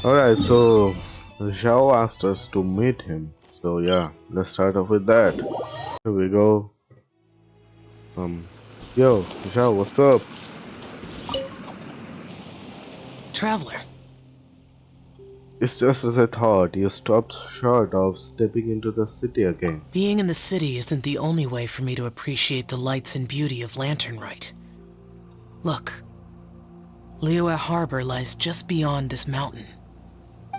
Alright, so Zhao asked us to meet him. So yeah, let's start off with that. Here we go. Um, yo, Zhao, what's up? Traveler, It's just as I thought. You stopped short of stepping into the city again. being in the city isn't the only way for me to appreciate the lights and beauty of Lantern Rite. Look, Liyue Harbor lies just beyond this mountain.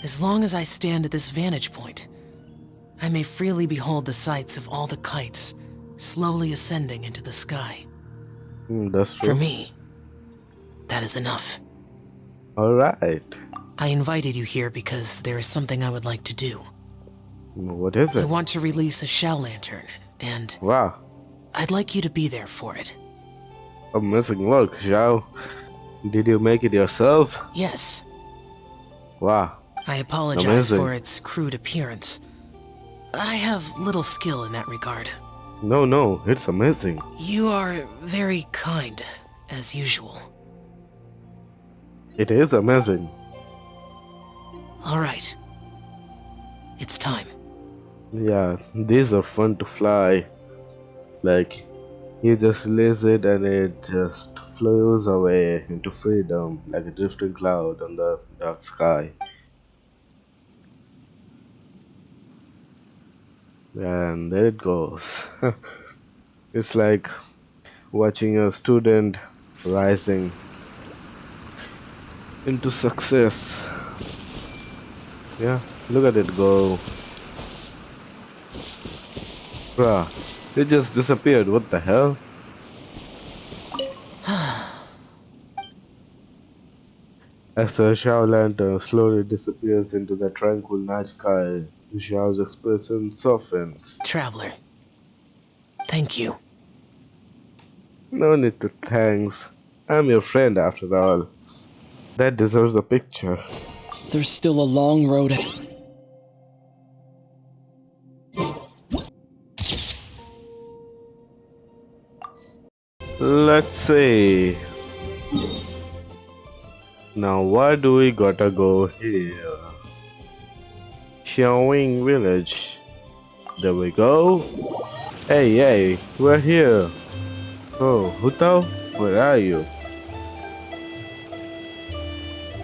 As long as I stand at this vantage point, I may freely behold the sights of all the kites slowly ascending into the sky. That's For true. me, that is enough. Alright. I invited you here because there is something I would like to do. What is I it? want to release a shell lantern, and Wow. I'd like you to be there for it. Amazing work, Zhao. Did you make it yourself? Yes, Wow. I apologize Amazing. for its crude appearance. I have little skill in that regard. No, it's amazing. You are very kind, as usual. It is amazing. All right. It's time. Yeah, these are fun to fly. Like, you just release it and it just flows away into freedom like a drifting cloud on the dark sky. And there it goes. It's like watching a student rising into success. Yeah, look at it go. Bruh, it just disappeared. What the hell? As the Shao lantern slowly disappears into the tranquil night sky, Xiao's expression softens. Traveler. Thank you. No need to thanks. I'm your friend after all. That deserves a picture. There's still a long road ahead. Let's see. Now where do we gotta go here? Xiaowing village. There we go. Hey, we're here. Oh, Hutao, where are you?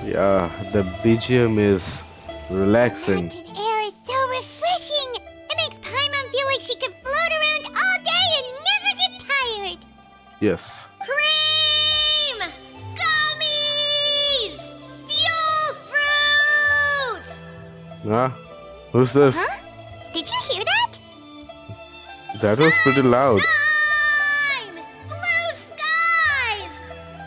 Yeah, the BGM is relaxing. Mountain air is so refreshing. It makes Paimon feel like she could float around all day and never get tired. Yes. Cream! Gummies! Fuel fruit! Huh? Who's this? Huh? Did you hear that? That was pretty loud. Sunshine! Blue skies!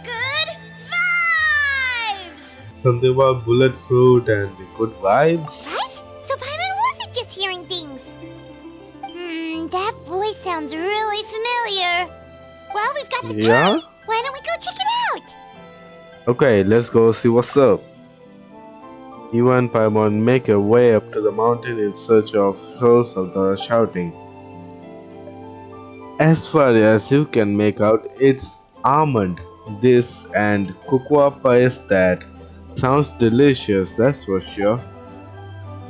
Good vibes! Something about bullet fruit and good vibes. What? So Paimon wasn't just hearing things. That voice sounds really familiar. Well, we've got the Yeah? time. Why don't we go check it out? Okay, let's go see what's up. You and Paimon make your way up to the mountain in search of source of the shouting. As far as you can make out, it's almond, this, and cocoa pies that sounds delicious, that's for sure.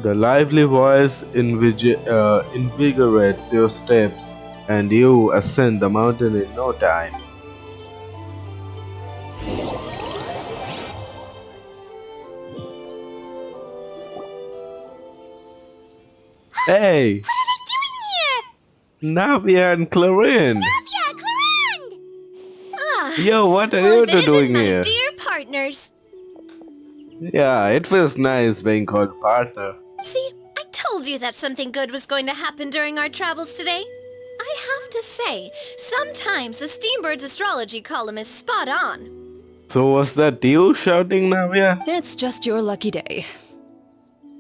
The lively voice invigorates your steps, and you ascend the mountain in no time. Hey, What are they doing here? Navia and Clarine! Yeah, Clarande! Ah, Yo, what are well, you if it two isn't doing my here? dear partners. Yeah, it feels nice being called partner. See, I told you that something good was going to happen during our travels today. I have to say, sometimes the Steambird's astrology column is spot on. So was that you shouting, Navia? It's just your lucky day.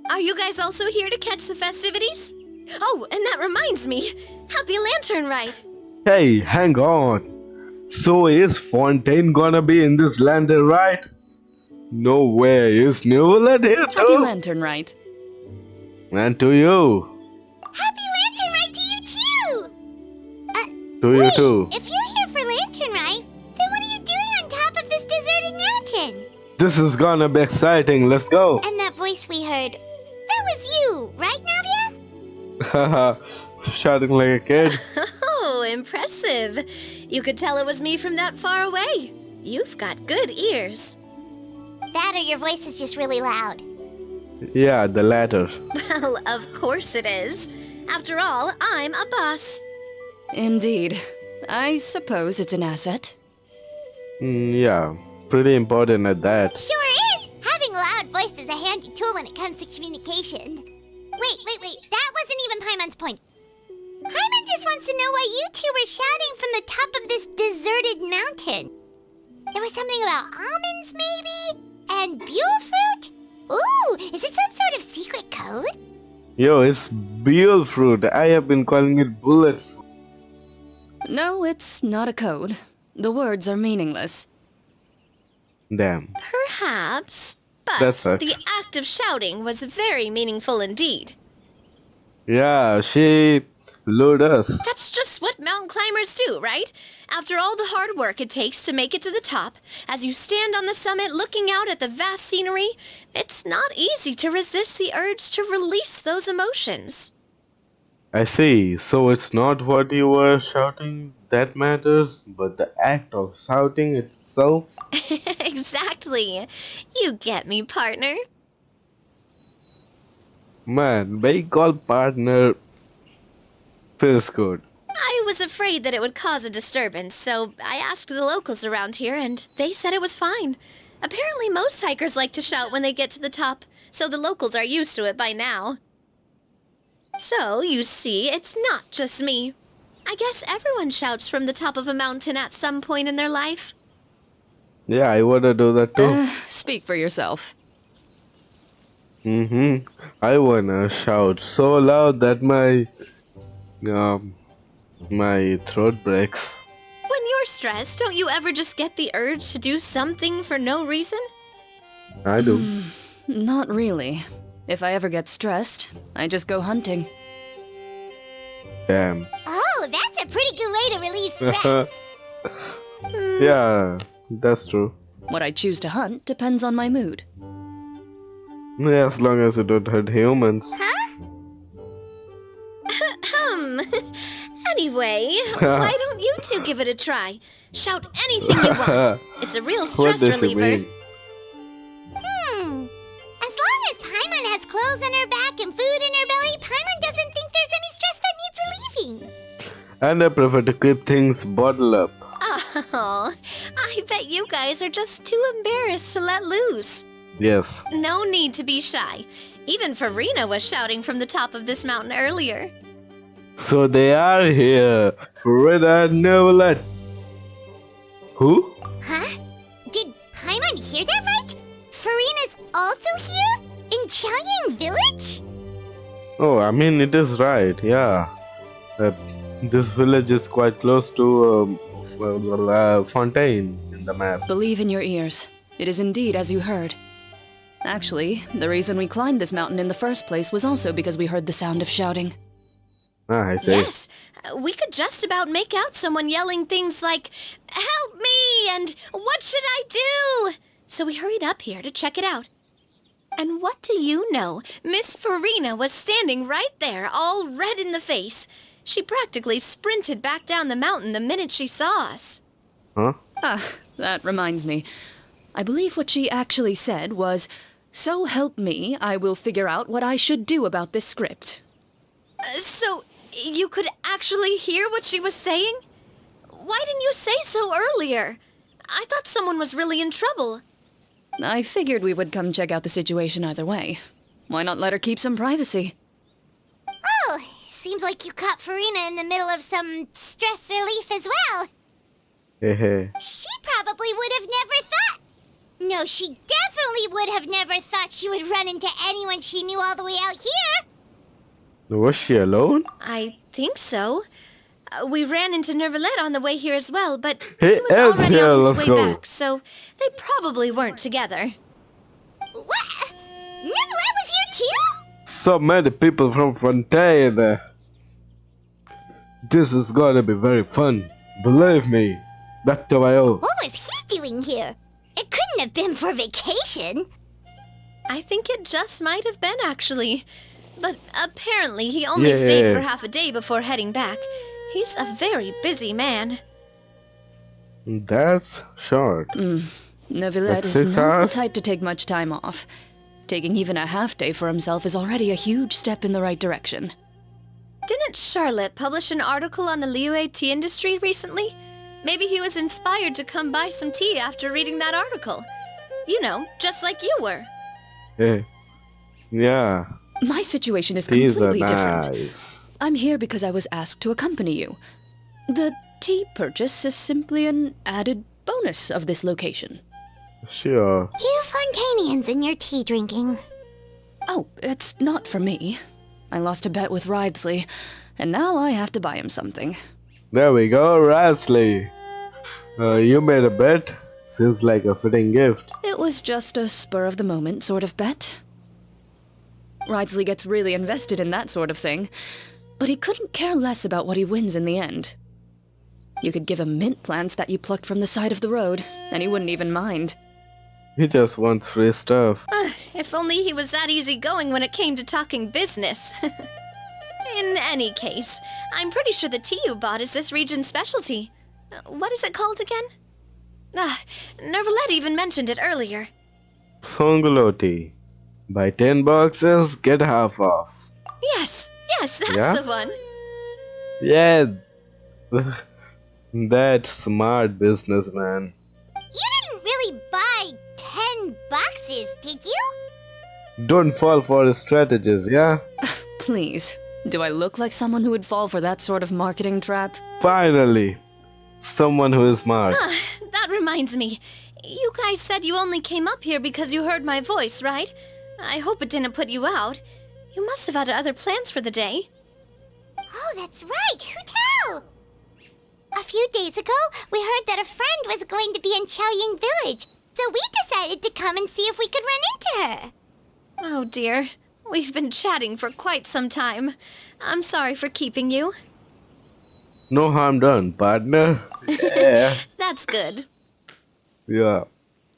Are you guys also here to catch the festivities? Oh, and that reminds me, Happy Lantern Rite. Hey, hang on. So is Fontaine gonna be in this lander, right? No way, is Newland here Happy too? Lantern, right? And to you. Happy Lantern Rite to you too! To you too. If you're here for Lantern Rite, then what are you doing on top of this deserted mountain? This is gonna be exciting, let's go. And that voice voice we heard. That was you, right, Navia? Haha, shouting like a kid. Oh, impressive. You could tell it was me from that far away. You've got good ears. That or your voice is just really loud. Yeah, the latter. Well, of course it is. After all, I'm a boss. Indeed. I suppose it's an asset. Yeah, pretty important at that. Sure is! Having a loud voice is a handy tool when it comes to communication. Wait. That wasn't even Paimon's point. Paimon just wants to know why you two were shouting from the top of this deserted mountain. There was something about almonds, maybe? And buell fruit? Ooh, is it some sort of secret code? Yo, it's buell fruit. I have been calling it bullet fruit. No, it's not a code. The words are meaningless. Damn. Perhaps, That but sucks. the act of shouting was very meaningful indeed. Yeah, she lured us. That's just what mountain climbers do, right? After all the hard work it takes to make it to the top, as you stand on the summit looking out at the vast scenery, it's not easy to resist the urge to release those emotions. I see. So it's not what you were shouting that matters, but the act of shouting itself. Exactly. You get me, partner. Man, being called partner feels good. I was afraid that it would cause a disturbance, so I asked the locals around here, and they said it was fine. Apparently, most hikers like to shout when they get to the top, so the locals are used to it by now. So, you see, it's not just me. I guess everyone shouts from the top of a mountain at some point in their life. Yeah, I wanna do that too. Speak for yourself. I wanna shout so loud that my throat breaks. When you're stressed, don't you ever just get the urge to do something for no reason? I do. Not really. If I ever get stressed, I just go hunting. Damn. Oh, that's a pretty good way to relieve stress. Yeah, that's true. What I choose to hunt depends on my mood. Yeah, as long as you don't hurt humans. Anyway, why don't you two give it a try? Shout anything you want. It's a real What stress does it reliever. mean? As long as Paimon has clothes on her back and food in her belly, Paimon doesn't think there's any stress that needs relieving. And I prefer to keep things bottled up. Oh, I bet you guys are just too embarrassed to let loose. Yes. No need to be shy. Even Farina was shouting from the top of this mountain earlier. So they are here. Frida and Neverlet. Who? Huh? Did Paimon hear that right? Farina's also here? In Chaoyang Village? Oh, I mean, it is right, yeah. This village is quite close to Fontaine in the map. Believe in your ears. It is indeed as you heard. Actually, the reason we climbed this mountain in the first place was also because we heard the sound of shouting. Ah, I see. Yes, we could just about make out someone yelling things like, "Help me!" and "What should I do?" So we hurried up here to check it out. And what do you know? Miss Farina was standing right there, all red in the face. She practically sprinted back down the mountain the minute she saw us. Huh? Ah, that reminds me. I believe what she actually said was, "So help me, I will figure out what I should do about this script." So, you could actually hear what she was saying? Why didn't you say so earlier? I thought someone was really in trouble. I figured we would come check out the situation either way. Why not let her keep some privacy? Oh, seems like you caught Farina in the middle of some stress relief as well. Hey. She probably would have never thought. No, she definitely would have never thought she would run into anyone she knew all the way out here. Was she alone? I think so. We ran into Nervalet on the way here as well, but Hey, he was Els already here, on let's his way go. back, so they probably weren't together. What? Nicolette was here too? So many people from Fontaine. This is gonna be very fun. Believe me. Dr. Mayo. What was he doing here? It couldn't have been for vacation. I think it just might have been, actually. But apparently he only stayed for Yeah, half a day before heading back. He's a very busy man. that's short. Like Neuvillette is not the 6 hours? type to take much time off. Taking even a half day for himself is already a huge step in the right direction. Didn't Charlotte publish an article on the Liyue tea industry recently? Maybe he was inspired to come buy some tea after reading that article. You know, just like you were. Yeah. Yeah, My situation is these are completely different. nice. I'm here because I was asked to accompany you. The tea purchase is simply an added bonus of this location. Sure. You Fontanians and your tea drinking. Oh, it's not for me. I lost a bet with Ridesley, and now I have to buy him something. There we go, Rasley. You made a bet. Seems like a fitting gift. It was just a spur-of-the-moment sort of bet. Ridesley gets really invested in that sort of thing, but he couldn't care less about what he wins in the end. You could give him mint plants that you plucked from the side of the road, and he wouldn't even mind. He just wants free stuff. If only he was that easygoing when it came to talking business. In any case, I'm pretty sure the tea you bought is this region's specialty. What is it called again? Nervalette even mentioned it earlier. Songoloti. Buy 10 boxes, get half off. Yes, that's Yeah? the one. Yeah. That's smart businessman. You didn't really buy 10 boxes, did you? Don't fall for his strategies, yeah? Please, do I look like someone who would fall for that sort of marketing trap? Finally. Someone who is smart. That reminds me. You guys said you only came up here because you heard my voice, right? I hope it didn't put you out. You must have had other plans for the day. Oh, that's right. Who tell? A few days ago, we heard that a friend was going to be in Chaoying Village, so we decided to come and see if we could run into her. Oh dear. We've been chatting for quite some time. I'm sorry for keeping you. No harm done, partner. Yeah. That's good. Yeah.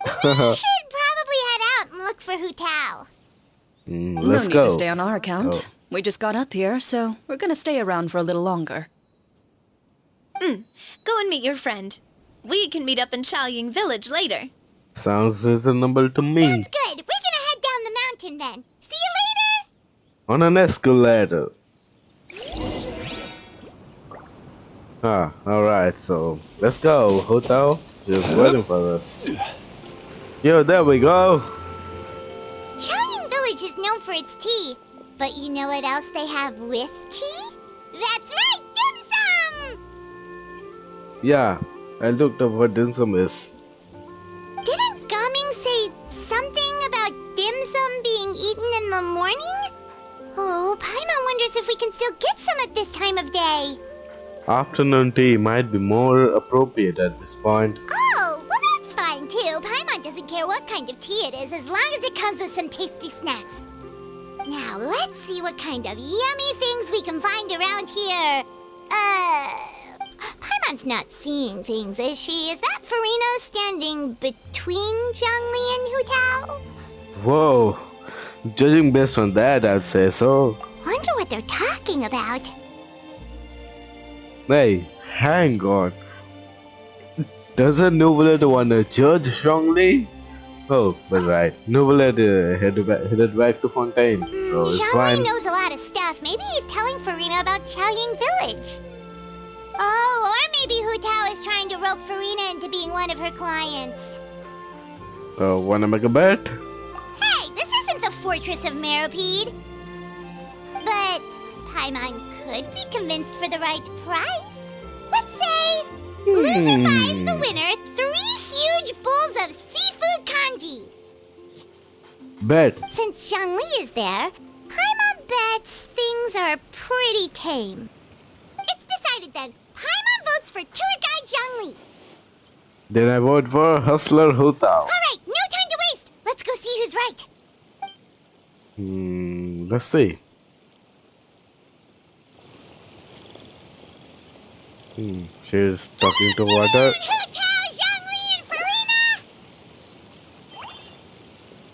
We should probably head out and look for Hu Tao. Let's no need go. to stay on our account. Oh. We just got up here, so we're gonna stay around for a little longer. Go and meet your friend. We can meet up in Chaoying Village later. Sounds reasonable to me. Sounds good. We're gonna head down the mountain then. See you later. On an escalator. Alright, so let's go. Hotel is waiting for us. Yo, there we go. Chaoying Village is known for its tea, but you know what else they have with tea? That's right, dim sum! Yeah, I looked up what dim sum is. Didn't Gaming say something about dim sum being eaten in the morning? Oh, Paimon wonders if we can still get some at this time of day. Afternoon tea might be more appropriate at this point. Oh, well that's fine too. Paimon doesn't care what kind of tea it is as long as it comes with some tasty snacks. Now, let's see what kind of yummy things we can find around here. Paimon's not seeing things, is she? Is that Farina standing between Zhangli and Hu Tao? Whoa, judging based on that, I'd say so. Wonder what they're talking about. Hey, hang on. Doesn't Novelet wanna judge Zhongli? Oh, but right. Novelet headed back to Fontaine, so it's Zhangli fine. knows a lot of stuff. Maybe he's telling Farina about Chaoying Village. Oh, or maybe Hu Tao is trying to rope Farina into being one of her clients. Wanna make a bet? Hey, this isn't the Fortress of Meropide. But Paimon could be convinced for the right price. Let's say loser buys the winner 3 huge bowls of seafood kanji. Bet. Since Zhangli is there, Paimon bets things are pretty tame. It's decided then. Paimon votes for tour guide Zhangli. Then I vote for Hustler Hutao. Alright, no time to waste. Let's go see who's right. Let's see. She's talking to water. Hu Tao, Zhangli, and Farina!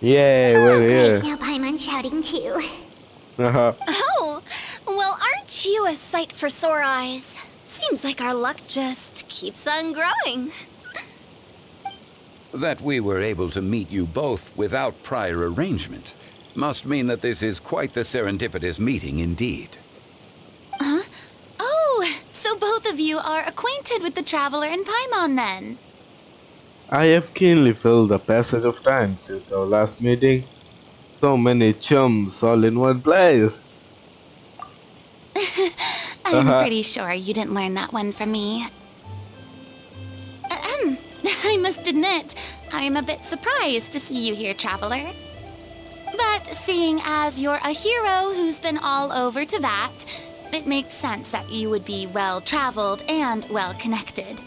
Yay, Oh, we're great. here. Now Paimon's shouting too. Oh, well, aren't you a sight for sore eyes? Seems like our luck just keeps on growing. That we were able to meet you both without prior arrangement must mean that this is quite the serendipitous meeting indeed. Huh? Oh, so both of you are acquainted with the Traveler in Paimon then? I have keenly felt the passage of time since our last meeting. So many chums all in one place. I'm pretty sure you didn't learn that one from me. I must admit, I'm a bit surprised to see you here, Traveler. But seeing as you're a hero who's been all over Teyvat, it makes sense that you would be well-traveled and well-connected.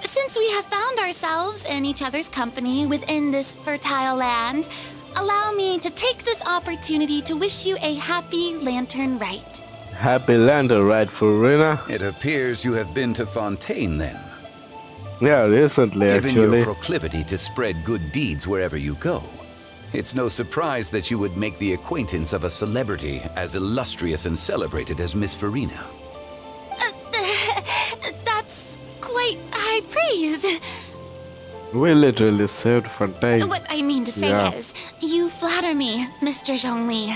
Since we have found ourselves in each other's company within this fertile land, allow me to take this opportunity to wish you a happy Lantern Rite. Happy Lantern Rite for Rina. It appears you have been to Fontaine then. Yeah, recently Given actually. your proclivity to spread good deeds wherever you go, it's no surprise that you would make the acquaintance of a celebrity as illustrious and celebrated as Miss Farina. That's quite high praise. We literally saved Fontaine. What I mean to say Yeah. is, you flatter me, Mr. Zhongli.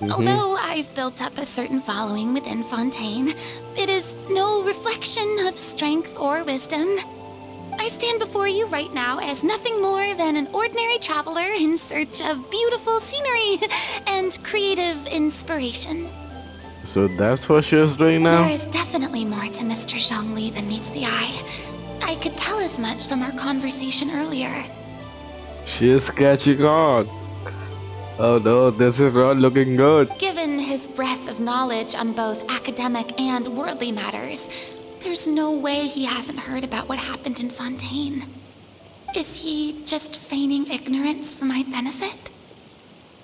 Although I've built up a certain following within Fontaine, it is no reflection of strength or wisdom. I stand before you right now as nothing more than an ordinary traveler in search of beautiful scenery and creative inspiration. So that's what she was doing now? There is definitely more to Mr. Zhongli than meets the eye. I could tell as much from our conversation earlier. She is catching on. Oh no, this is not looking good. Given his breadth of knowledge on both academic and worldly matters, there's no way he hasn't heard about what happened in Fontaine. Is he just feigning ignorance for my benefit?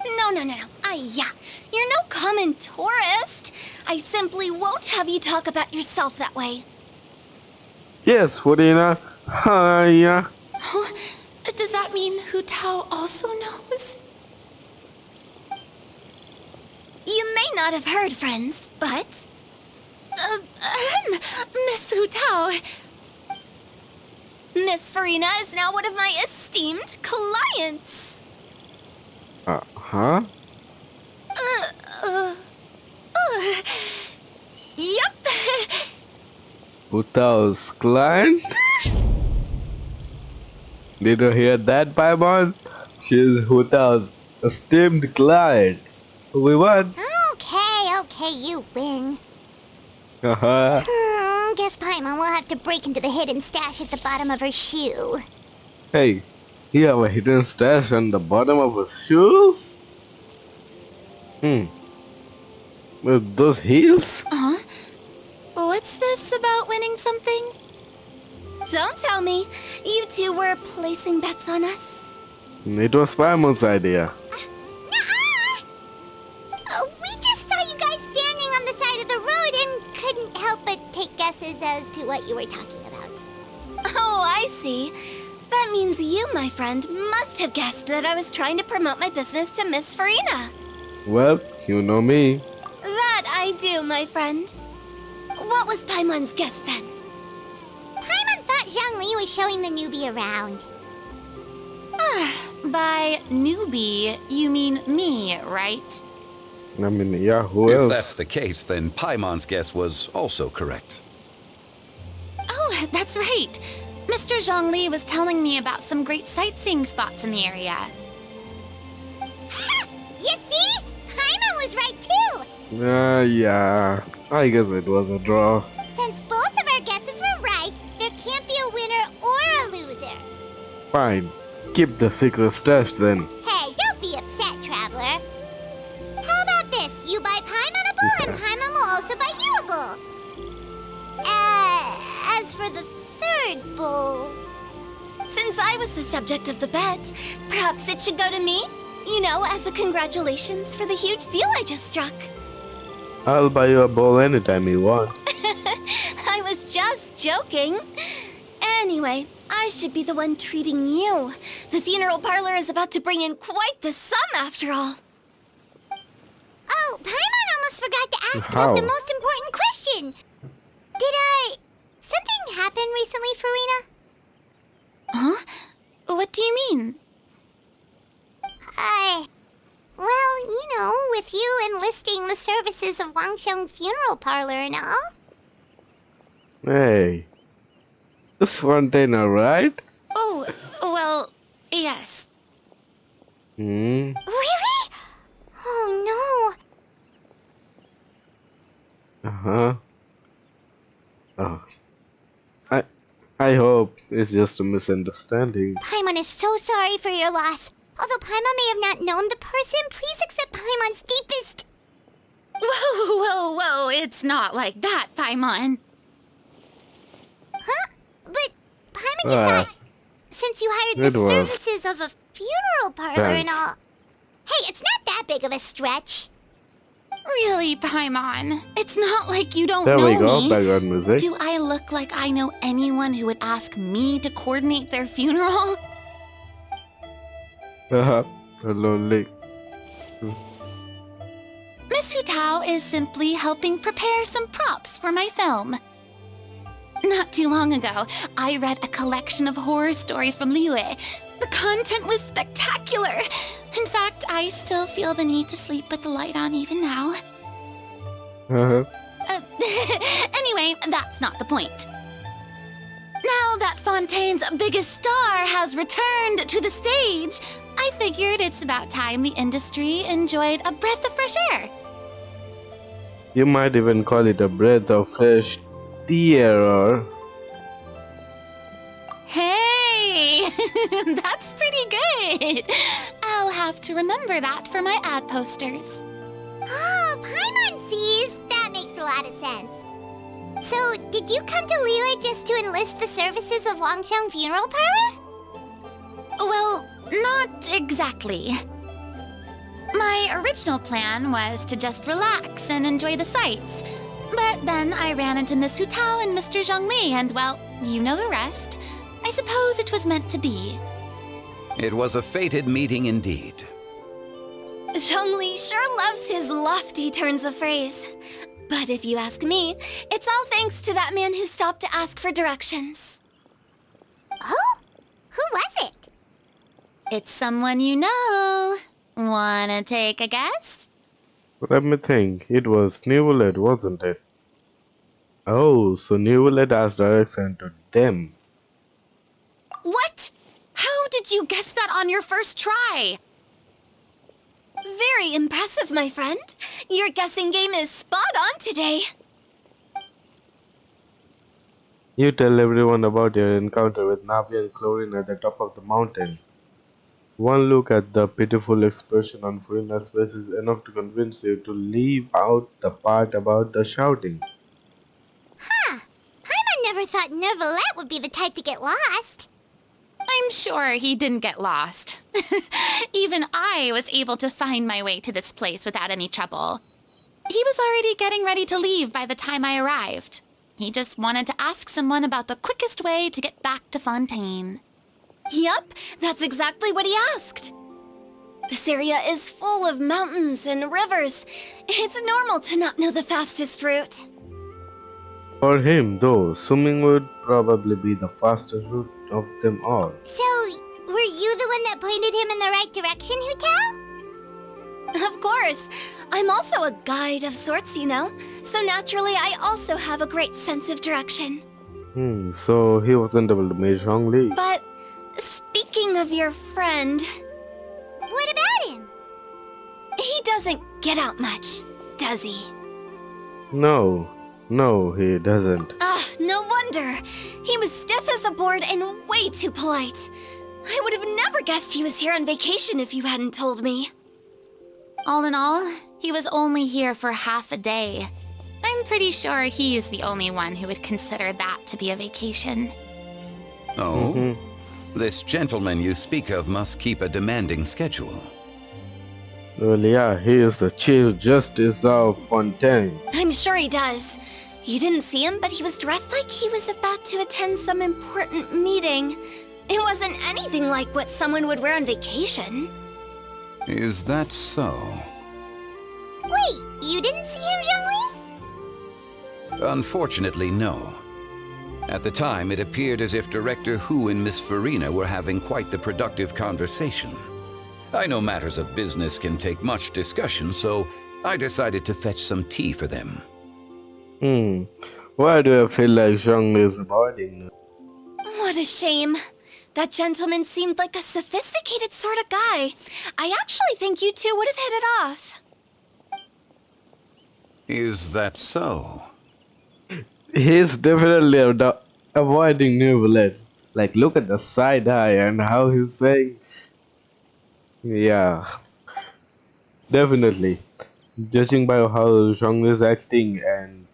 No. You're no common tourist. I simply won't have you talk about yourself that way. Yes, Rina. Hiya. Does that mean Hu Tao also knows? You may not have heard, friends, but... Miss Hu Tao. Miss Farina is now one of my esteemed clients. Huh? Yup. Utao's client? Did you hear that, Paimon? She is Utao's esteemed client. We won. Okay, you win. Haha. Guess Paimon will have to break into the hidden stash at the bottom of her shoe. Hey, you have a hidden stash on the bottom of his shoes? With those heels? What's this about winning something? Don't tell me. You two were placing bets on us. It was Paimon's idea. We just saw you guys standing on the side of the road and couldn't help but take guesses as to what you were talking about. Oh, I see. That means you, my friend, must have guessed that I was trying to promote my business to Miss Farina. Well, you know me. That I do, my friend. What was Paimon's guess then? Paimon thought Zhongli was showing the newbie around. By newbie, you mean me, right? I mean, yeah, who If else? that's the case, then Paimon's guess was also correct. Oh, that's right. Mr. Zhongli was telling me about some great sightseeing spots in the area. You see? Paimon was right too! Yeah. I guess it was a draw. Since both of our guesses were right, there can't be a winner or a loser. Fine. Keep the secret stash then. Hey, don't be upset, Traveler. How about this? You buy Paimon a bowl and Paimon will also buy you a bowl. As for the third bowl... Since I was the subject of the bet, perhaps it should go to me? You know, as a congratulations for the huge deal I just struck. I'll buy you a bowl anytime you want. I was just joking. Anyway, I should be the one treating you. The funeral parlor is about to bring in quite the sum after all. Oh, Paimon almost forgot to ask How? about the most important question. Something happen recently, Farina? Huh? What do you mean? Well, you know, with you enlisting the services of Wangsheng Funeral Parlor and all. Hey, this Fontaine, right? Oh, well, yes. Hmm. Really? Oh Uh-huh. Oh. I hope it's just a misunderstanding. no. Paimon is so sorry for your loss. Although Paimon may have not known the person, please accept Paimon's deepest... Whoa, it's not like that, Paimon. Huh? But Paimon just Ah. thought... Since you hired It the was. services of a funeral parlor and Thanks. all... Hey, it's not that big of a stretch. Really, Paimon? It's not like you don't There know we go, me. background music. Do I look like I know anyone who would ask me to coordinate their funeral? Haha, lonely. Miss Hutao is simply helping prepare some props for my film. Not too long ago, I read a collection of horror stories from Liyue. The content was spectacular. In fact, I still feel the need to sleep with the light on even now. Uh-huh. Anyway, that's not the point. Now that Fontaine's biggest star has returned to the stage, I figured it's about time the industry enjoyed a breath of fresh air. You might even call it a breath of fresh air. Hey, that's pretty good. I'll have to remember that for my ad posters. Oh, Paimon sees. That makes a lot of sense. So, did you come to Liyue just to enlist the services of Wangsheng Funeral Parlor? Well, not exactly. My original plan was to just relax and enjoy the sights. But then I ran into Miss Hutao and Mr. Zhongli, and well, you know the rest. I suppose it was meant to be. It was a fated meeting indeed. Zhongli sure loves his lofty turns of phrase. But if you ask me, it's all thanks to that man who stopped to ask for directions. Oh? Who was it? It's someone you know. Wanna take a guess? Let me think. It was Newlet, wasn't it? Oh, so Newlet asked direction to them. What? How did you guess that on your first try? Very impressive, my friend. Your guessing game is spot on today. You tell everyone about your encounter with Navi and Chlorine at the top of the mountain. One look at the pitiful expression on Furina's face is enough to convince you to leave out the part about the shouting. Huh. Paimon never thought Neuvillette would be the type to get lost. I'm sure he didn't get lost. Even I was able to find my way to this place without any trouble. He was already getting ready to leave by the time I arrived. He just wanted to ask someone about the quickest way to get back to Fontaine. Yup, that's exactly what he asked. This area is full of mountains and rivers. It's normal to not know the fastest route. For him, though, swimming would probably be the fastest route of them all. So, were you the one that pointed him in the right direction, Hutao? Of course. I'm also a guide of sorts, you know. So naturally, I also have a great sense of direction. So he wasn't able to meet Zhongli. But speaking of your friend, What about him? he doesn't get out much, does he? No, he doesn't. Ah, no wonder. He was stiff as a board and way too polite. I would have never guessed he was here on vacation if you hadn't told me. All in all, he was only here for half a day. I'm pretty sure he's the only one who would consider that to be a vacation. Oh? This gentleman you speak of must keep a demanding schedule. Well, yeah, he is the Chief Justice of Fontaine. I'm sure he does. You didn't see him, but he was dressed like he was about to attend some important meeting. It wasn't anything like what someone would wear on vacation. Is that so? Wait, you didn't see him, Zhongli? Unfortunately, no. At the time, it appeared as if Director Hu and Miss Farina were having quite the productive conversation. I know matters of business can take much discussion, so I decided to fetch some tea for them. Why do I feel like Zhongli is avoiding me? What a shame. That gentleman seemed like a sophisticated sort of guy. I actually think you two would have hit it off. Is that so? He's definitely avoiding Neuvillette. Like, look at the side eye and how he's saying. Yeah, definitely. Judging by how Zhong is acting and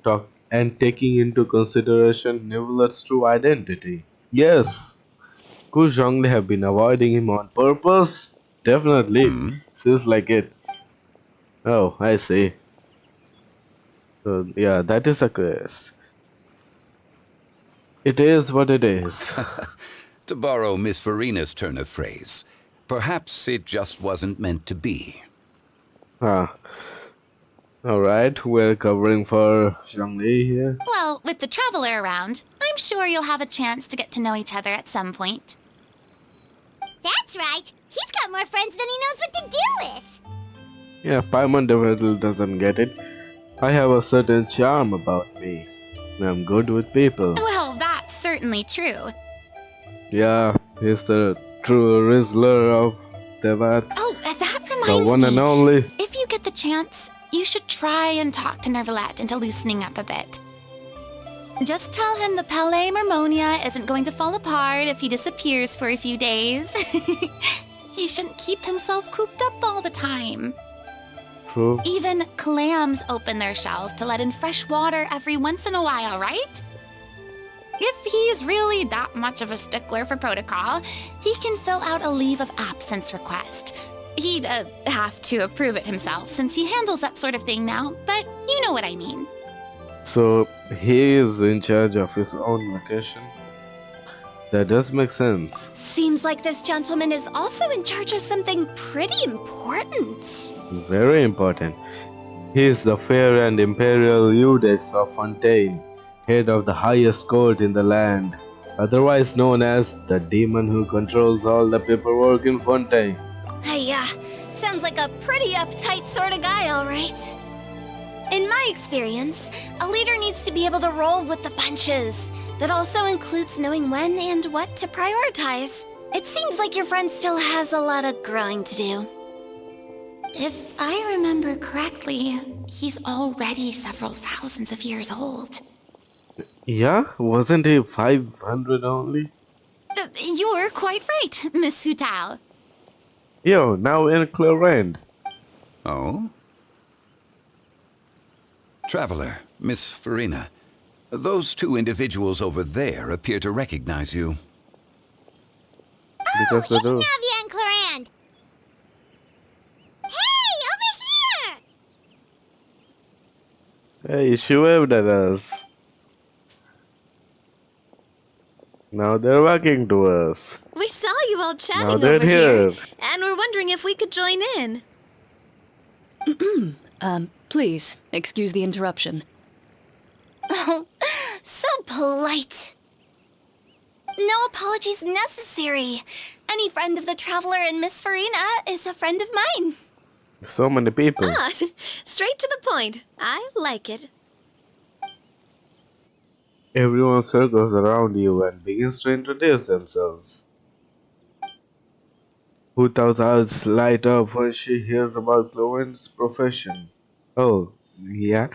taking into consideration Neuvillette's true identity. Yes, could Zhongli have been avoiding him on purpose? Definitely. Feels like it. Oh, I see. So, yeah, that is a case. It is what it is. To borrow Miss Farina's turn of phrase, perhaps it just wasn't meant to be. Ah, alright, we're covering for Zhongli here. Well, with the traveler around, I'm sure you'll have a chance to get to know each other at some point. That's right. He's got more friends than he knows what to do with. Yeah, Paimon definitely doesn't get it. I have a certain charm about me. I'm good with people. Well, that's certainly true. Yeah, he's the true Rizzler of Tevat. Oh, that The reminds one me. and only. If you get the chance, you should try and talk to Neuvillette into loosening up a bit. Just tell him the Palais Mermonia isn't going to fall apart if he disappears for a few days. He shouldn't keep himself cooped up all the time. True. Even clams open their shells to let in fresh water every once in a while, right? If he's really that much of a stickler for protocol, he can fill out a leave of absence request. He'd have to approve it himself since he handles that sort of thing now, but you know what I mean. So he is in charge of his own vacation. That does make sense. Seems like this gentleman is also in charge of something pretty important. Very important. He is the fair and imperial Eudex of Fontaine, head of the highest court in the land, otherwise known as the demon who controls all the paperwork in Fontaine. Hey, sounds like a pretty uptight sort of guy, all right. In my experience, a leader needs to be able to roll with the punches. That also includes knowing when and what to prioritize. It seems like your friend still has a lot of growing to do. If I remember correctly, he's already several thousands of years old. Yeah, wasn't he 500 only? You were quite right, Miss Hu Tao. Yo, now in Clarend. Oh? Traveler, Miss Farina, those two individuals over there appear to recognize you. Because they It's do. Navia and Clarand. Hey, over here! Hey, she waved at us. Now they're walking to us. We saw you all chatting Now they're over here, here. and we're wondering if we could join in. Please, excuse the interruption. Oh, so polite. No apologies necessary. Any friend of the traveler and Miss Farina is a friend of mine. So many people. Ah, straight to the point. I like it. Everyone circles around you and begins to introduce themselves. Hu Tao's eyes light up when she hears about Cloven's profession. Oh, yeah.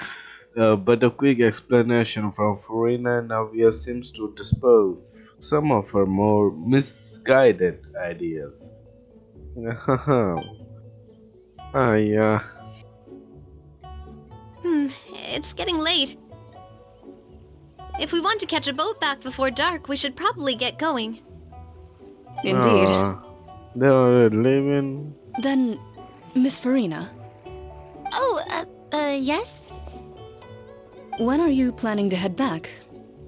But a quick explanation from Farina and Navia seems to dispel some of her more misguided ideas. Yeah. It's getting late. If we want to catch a boat back before dark, we should probably get going. Indeed. They're already leaving. Then, Miss Farina, Oh, yes? When are you planning to head back?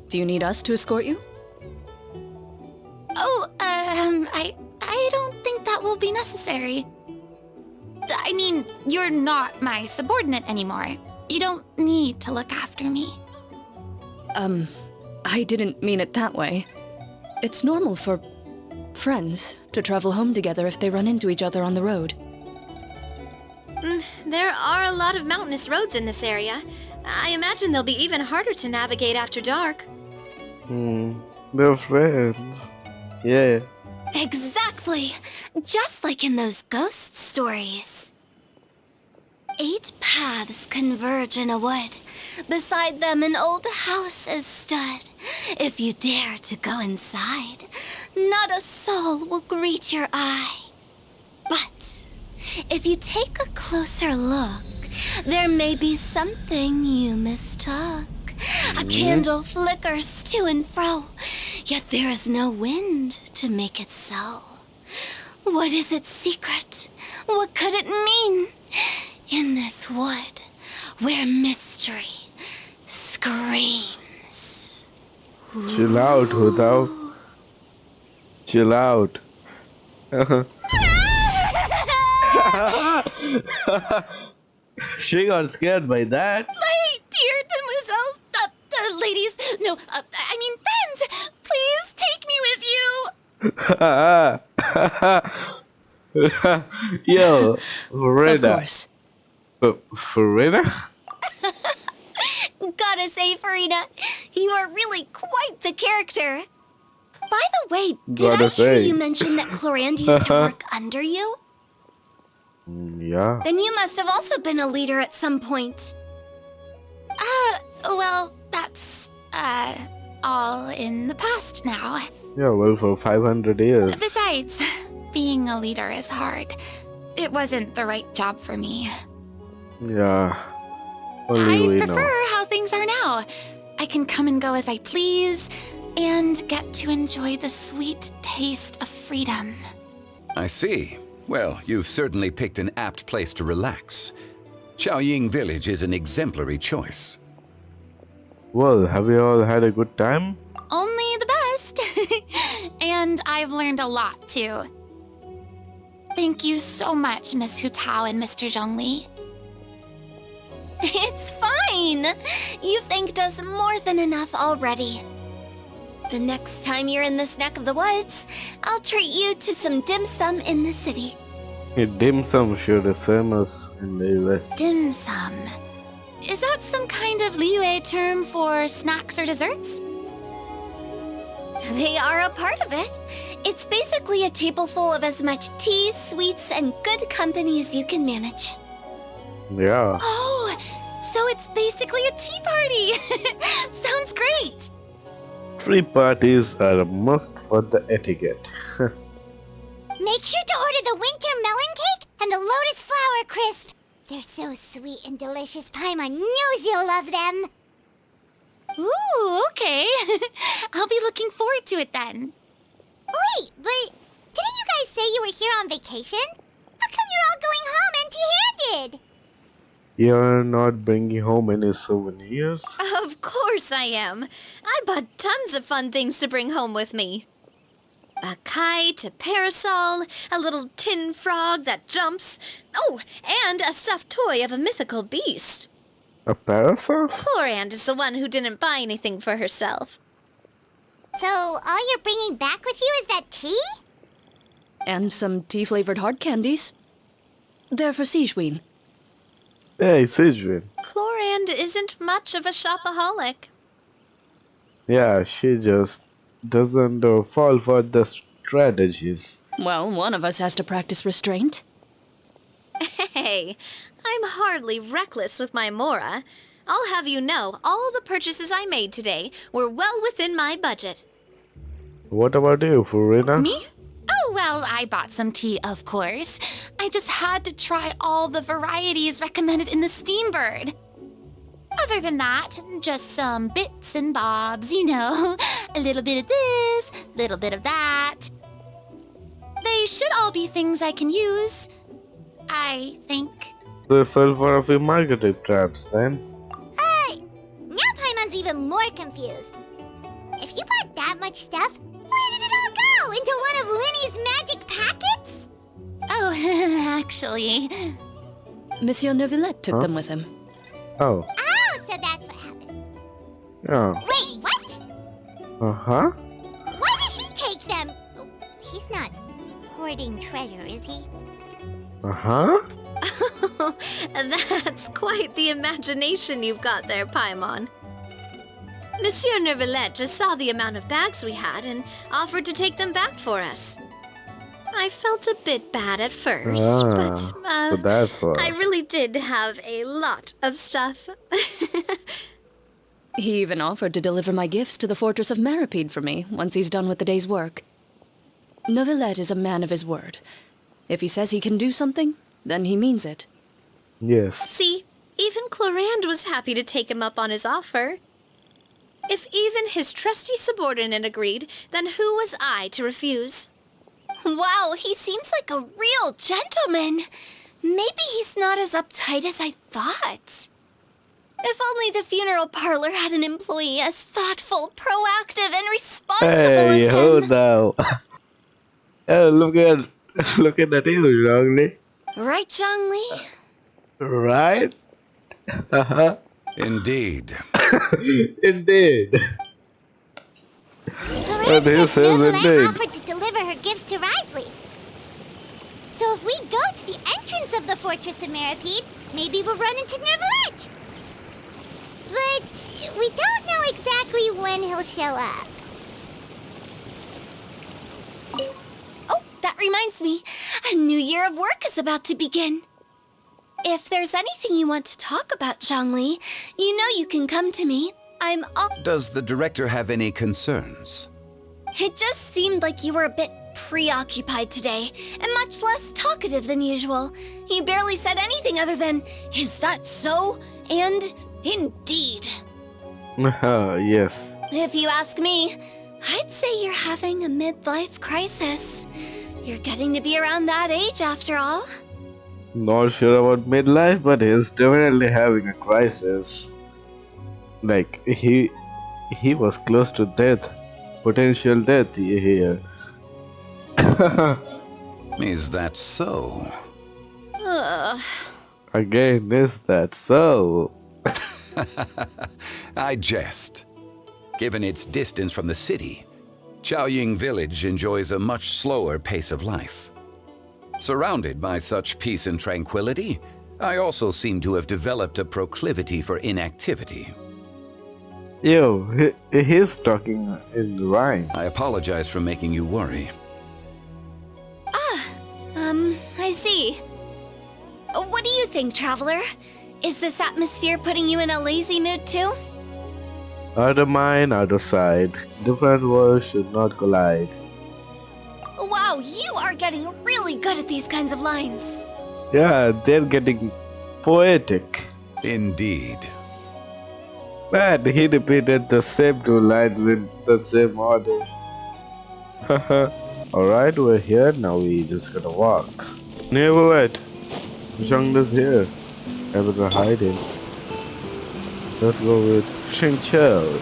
Do you need us to escort you? Oh, I don't think that will be necessary. I mean, you're not my subordinate anymore. You don't need to look after me. I didn't mean it that way. It's normal for friends to travel home together if they run into each other on the road. There are a lot of mountainous roads in this area. I imagine they'll be even harder to navigate after dark. They're friends. Yeah. Exactly! Just like in those ghost stories. 8 paths converge in a wood. Beside them an old house is stood. If you dare to go inside, not a soul will greet your eye. But if you take a closer look, there may be something you mistook. A candle flickers to and fro, yet there is no wind to make it so. What is its secret? What could it mean? In this wood, where mystery screams. Chill out, Hudao. Chill out. She got scared by that. My dear demoiselles, ladies, no, I mean friends, please take me with you. Yo, Of Farina. course. Farina? Gotta say, Farina, you are really quite the character. By the way, did Gotta I hear say. you mention that Clorand used to work under you? Yeah. Then you must have also been a leader at some point. Well, that's, all in the past now. Yeah, well, for 500 years. Besides, being a leader is hard. It wasn't the right job for me. Yeah. Only I we prefer know. how things are now. I can come and go as I please, and get to enjoy the sweet taste of freedom. I see. Well, you've certainly picked an apt place to relax. Xiaoying Village is an exemplary choice. Well, have you all had a good time? Only the best. And I've learned a lot, too. Thank you so much, Miss Hu Tao and Mr. Zhongli. It's fine. You thanked us more than enough already. The next time you're in this neck of the woods, I'll treat you to some dim sum in the city. Dim sum sure is famous in the Dim sum. Is that some kind of Liyue term for snacks or desserts? They are a part of it. It's basically a table full of as much tea, sweets, and good company as you can manage. Yeah. Oh, so it's basically a tea party. Sounds great. Free parties are a must for the etiquette. Make sure to order the winter melon cake and the lotus flower crisp. They're so sweet and delicious, Paimon knows you'll love them. Ooh, okay. I'll be looking forward to it then. Wait, but didn't you guys say you were here on vacation? How come you're all going home empty-handed? You're not bringing home any souvenirs? Of course I am. I bought tons of fun things to bring home with me. A kite, a parasol, a little tin frog that jumps. Oh, and a stuffed toy of a mythical beast. A parasol? Clorand is the one who didn't buy anything for herself. So all you're bringing back with you is that tea? And some tea-flavored hard candies. They're for Sigewin. Hey, Sigewin. Clorand isn't much of a shopaholic. Yeah, she just doesn't fall for the strategies. Well, one of us has to practice restraint. Hey, I'm hardly reckless with my Mora. I'll have you know, all the purchases I made today were well within my budget. What about you, Farina? Me? Oh, well, I bought some tea, of course. I just had to try all the varieties recommended in the Steambird. Other than that, just some bits and bobs, you know. A little bit of this, little bit of that. They should all be things I can use, I think. They fell for a few marketing traps then. No, even more confused. If you bought that much stuff, where did it all go? Into one of Linny's magic packets? Oh, actually... Monsieur Neuvillette took them with him. Oh. Oh, so that's what happened. Yeah. Wait, what? Uh-huh. Why did he take them? He's not hoarding treasure, is he? Uh-huh. That's quite the imagination you've got there, Paimon. Monsieur Neuvillette just saw the amount of bags we had and offered to take them back for us. I felt a bit bad at first, but so that's what. I really did have a lot of stuff. He even offered to deliver my gifts to the Fortress of Meripede for me once he's done with the day's work. Neuvillette is a man of his word. If he says he can do something, then he means it. Yes. See, even Clorand was happy to take him up on his offer. If even his trusty subordinate agreed, then who was I to refuse? Wow, he seems like a real gentleman. Maybe he's not as uptight as I thought. If only the funeral parlor had an employee as thoughtful, proactive, and responsible Hey, as hold him. now. Oh, look at that you, Zhongli. Right, Zhongli? Right? Uh-huh. Indeed. Indeed. Clorand this said is Neuvillette indeed. offered to deliver her gifts to Risley. So if we go to the entrance of the Fortress of Meripede, maybe we'll run into Neuvillette. But we don't know exactly when he'll show up. Oh, that reminds me. A new year of work is about to begin. If there's anything you want to talk about, Zhongli, you know you can come to me. I'm all... Does the director have any concerns? It just seemed like you were a bit preoccupied today, and much less talkative than usual. You barely said anything other than, "Is that so?" and "Indeed." Yes. If you ask me, I'd say you're having a midlife crisis. You're getting to be around that age after all. Not sure about midlife, but he's definitely having a crisis. Like, he was close to death. Potential death here. Is that so? Ugh. Again, is that so? I jest. Given its distance from the city, Chaoying Village enjoys a much slower pace of life. Surrounded by such peace and tranquility, I also seem to have developed a proclivity for inactivity. Yo, he's talking in rhyme. I apologize for making you worry. I see. What do you think, Traveler? Is this atmosphere putting you in a lazy mood too? Out of mind, out of sight. Different worlds should not collide. Wow, you are getting really good at these kinds of lines. Yeah, they're getting poetic. Indeed. Man, he repeated the same two lines in the same order. Alright, we're here, now we just gotta walk. Never wait. Zhongli's here. I better hide him. Let's go with Xingqiu.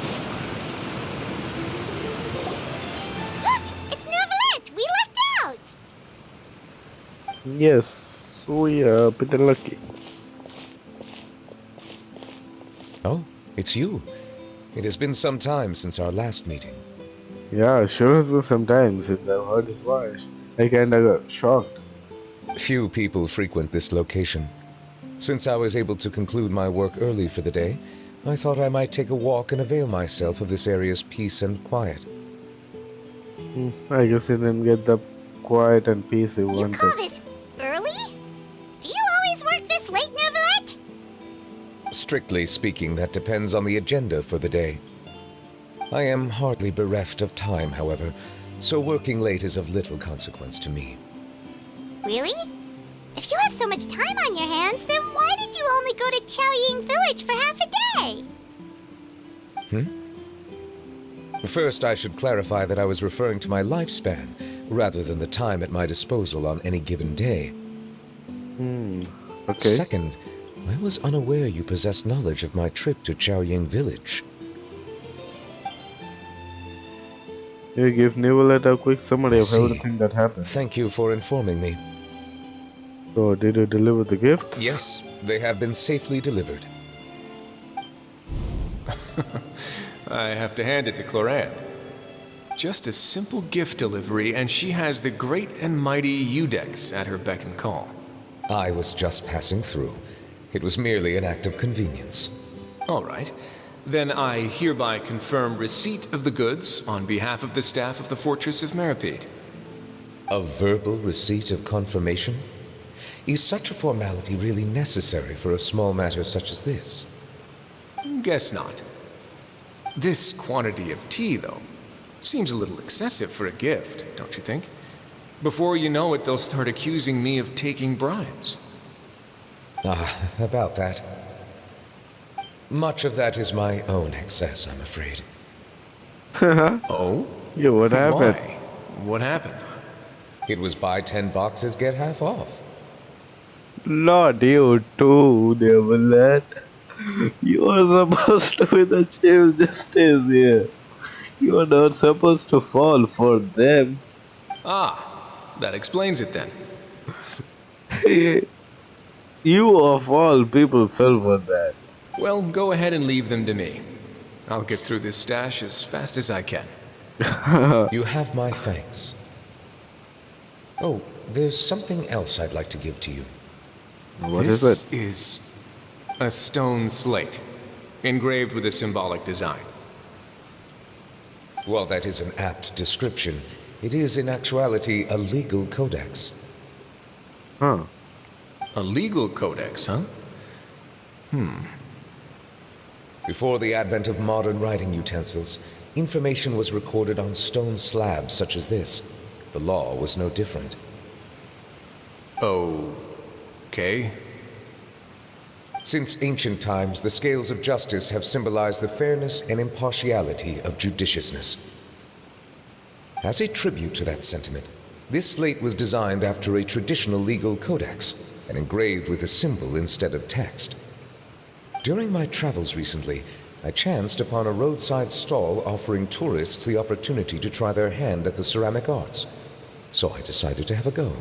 Look, it's Neuvillette. We lucked out. Yes, we are pretty lucky. Oh, it's you. It has been some time since our last meeting. Yeah, sure has been some time since I've heard his voice. I kinda got shocked. Few people frequent this location. Since I was able to conclude my work early for the day, I thought I might take a walk and avail myself of this area's peace and quiet. I guess he didn't get the quiet and peace he You wanted. call this early? Do you always work this late, Neuvillette? Strictly speaking, that depends on the agenda for the day. I am hardly bereft of time, however, so working late is of little consequence to me. Really? If you have so much time on your hands, then why did you only go to Chaoying Village for half a day? First, I should clarify that I was referring to my lifespan, rather than the time at my disposal on any given day. Okay. Second, I was unaware you possessed knowledge of my trip to Chaoying Village. You give Neuvillette a quick summary I of see. everything that happened. Thank you for informing me. So, did you deliver the gifts? Yes, they have been safely delivered. I have to hand it to Clorande. Just a simple gift delivery, and she has the great and mighty Udex at her beck and call. I was just passing through. It was merely an act of convenience. All right. Then I hereby confirm receipt of the goods on behalf of the staff of the Fortress of Meripede. A verbal receipt of confirmation? Is such a formality really necessary for a small matter such as this? Guess not. This quantity of tea, though, seems a little excessive for a gift, don't you think? Before you know it, they'll start accusing me of taking bribes. About that. Much of that is my own excess, I'm afraid. Oh? Yeah, what happened? Why? What happened? It was buy 10 boxes, get half off. Not you too, Neuvillette. You are supposed to be the Chief Justice here. You are not supposed to fall for them. Ah, that explains it then. You of all people fell for that. Well, go ahead and leave them to me. I'll get through this stash as fast as I can. You have my thanks. Oh, there's something else I'd like to give to you. What is it? This is a stone slate, engraved with a symbolic design. While that is an apt description, it is in actuality a legal codex. Huh. A legal codex, huh? Before the advent of modern writing utensils, information was recorded on stone slabs such as this. The law was no different. Okay. Since ancient times, the scales of justice have symbolized the fairness and impartiality of judiciousness. As a tribute to that sentiment, this slate was designed after a traditional legal codex and engraved with a symbol instead of text. During my travels recently, I chanced upon a roadside stall offering tourists the opportunity to try their hand at the ceramic arts, so I decided to have a go.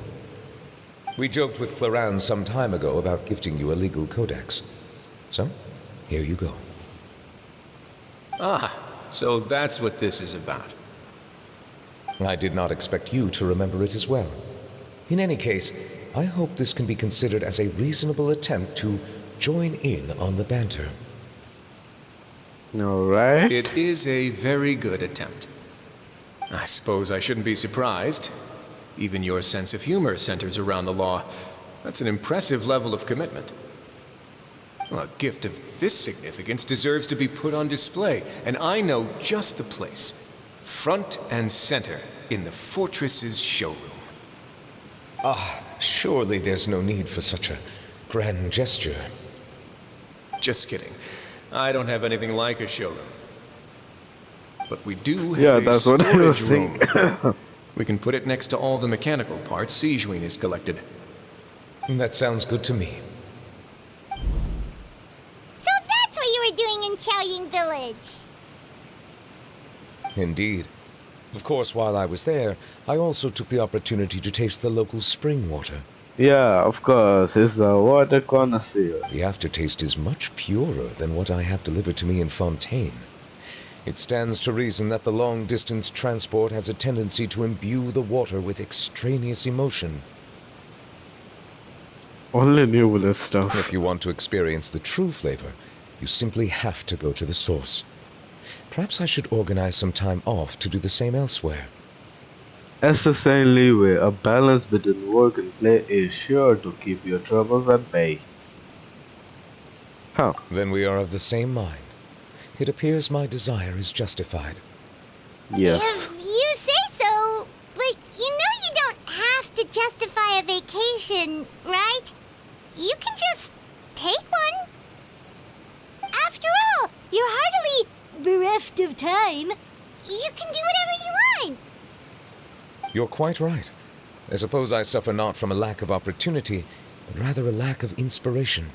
We joked with Clorande some time ago about gifting you a legal codex. So, here you go. Ah, so that's what this is about. I did not expect you to remember it as well. In any case, I hope this can be considered as a reasonable attempt to join in on the banter. Alright. It is a very good attempt. I suppose I shouldn't be surprised. Even your sense of humor centers around the law. That's an impressive level of commitment. Well, a gift of this significance deserves to be put on display, and I know just the place. Front and center in the Fortress's showroom. Surely there's no need for such a grand gesture. Just kidding. I don't have anything like a showroom. But we do have Yeah, a that's what I was storage room. thinking. We can put it next to all the mechanical parts Sijuin has collected. That sounds good to me. So that's what you were doing in Chaoying Village. Indeed. Of course, while I was there, I also took the opportunity to taste the local spring water. Yeah, of course. He's a water connoisseur. The aftertaste is much purer than what I have delivered to me in Fontaine. It stands to reason that the long-distance transport has a tendency to imbue the water with extraneous emotion. Only Neuvillette stuff. If you want to experience the true flavor, you simply have to go to the source. Perhaps I should organize some time off to do the same elsewhere. As a sane leeway, a balance between work and play is sure to keep your troubles at bay. Huh. Then we are of the same mind. It appears my desire is justified. Yes. If you say so, but you know you don't have to justify a vacation, right? You can just take one. After all, you're hardly bereft of time. You can do whatever you want. You're quite right. I suppose I suffer not from a lack of opportunity, but rather a lack of inspiration.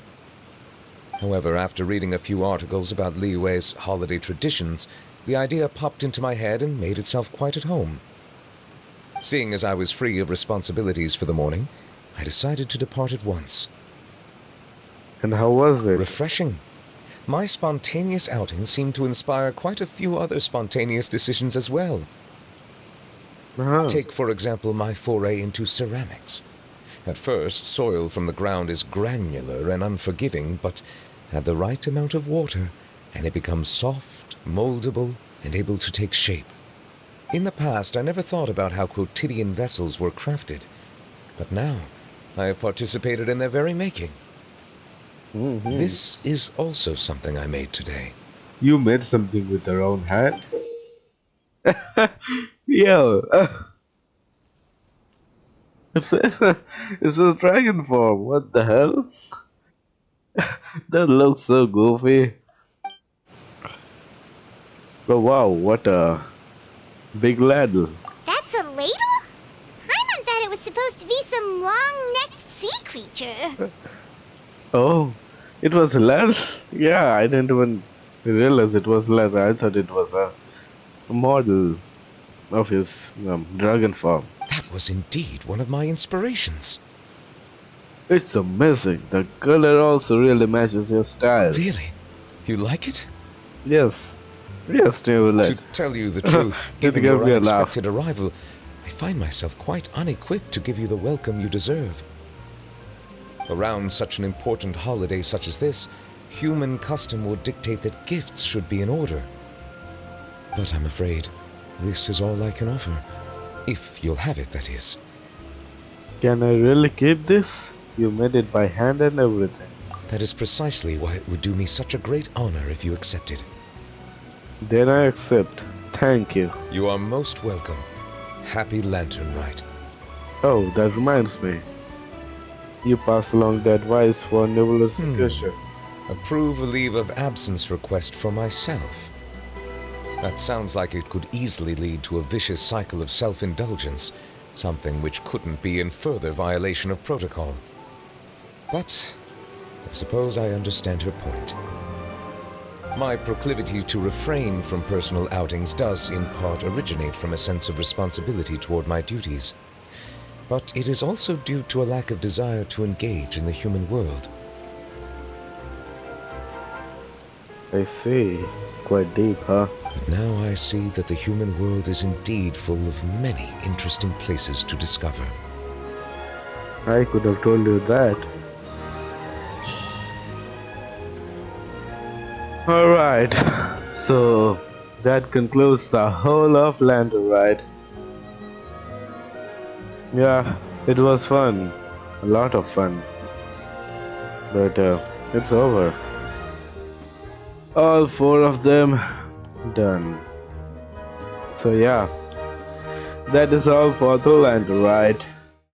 However, after reading a few articles about Liyue's holiday traditions, the idea popped into my head and made itself quite at home. Seeing as I was free of responsibilities for the morning, I decided to depart at once. And how was it? Refreshing. My spontaneous outing seemed to inspire quite a few other spontaneous decisions as well. Uh-huh. Take, for example, my foray into ceramics. At first, soil from the ground is granular and unforgiving, but add the right amount of water, and it becomes soft, moldable, and able to take shape. In the past, I never thought about how quotidian vessels were crafted, but now I have participated in their very making. Mm-hmm. This is also something I made today. You made something with your own hand? Yo, it's a dragon form. What the hell? That looks so goofy. But wow, what a big ladle. That's a ladle? Paimon thought it was supposed to be some long-necked sea creature. Oh, it was a ladle? Yeah, I didn't even realize it was a ladle. I thought it was a model of his dragon form. That was indeed one of my inspirations. It's amazing. The color also really matches your style. Really? You like it? Yes. Yes, Neverlet. To tell you the truth, given your unexpected arrival, I find myself quite unequipped to give you the welcome you deserve. Around such an important holiday such as this, human custom would dictate that gifts should be in order. But I'm afraid this is all I can offer. If you'll have it, that is. Can I really keep this? You made it by hand and everything. That is precisely why it would do me such a great honor if you accepted. Then I accept. Thank you. You are most welcome. Happy Lantern Rite. Oh, that reminds me. You passed along the advice for Nebulous Discussion. Approve a leave of absence request for myself. That sounds like it could easily lead to a vicious cycle of self-indulgence, something which couldn't be in further violation of protocol. But I suppose I understand her point. My proclivity to refrain from personal outings does, in part, originate from a sense of responsibility toward my duties. But it is also due to a lack of desire to engage in the human world. I see. Quite deep, huh? But now I see that the human world is indeed full of many interesting places to discover. I could have told you that. Alright, so that concludes the whole of Lantern Rite. Yeah, it was fun. A lot of fun. But it's over. All 4 of them done. So yeah, that is all for the Lantern Rite.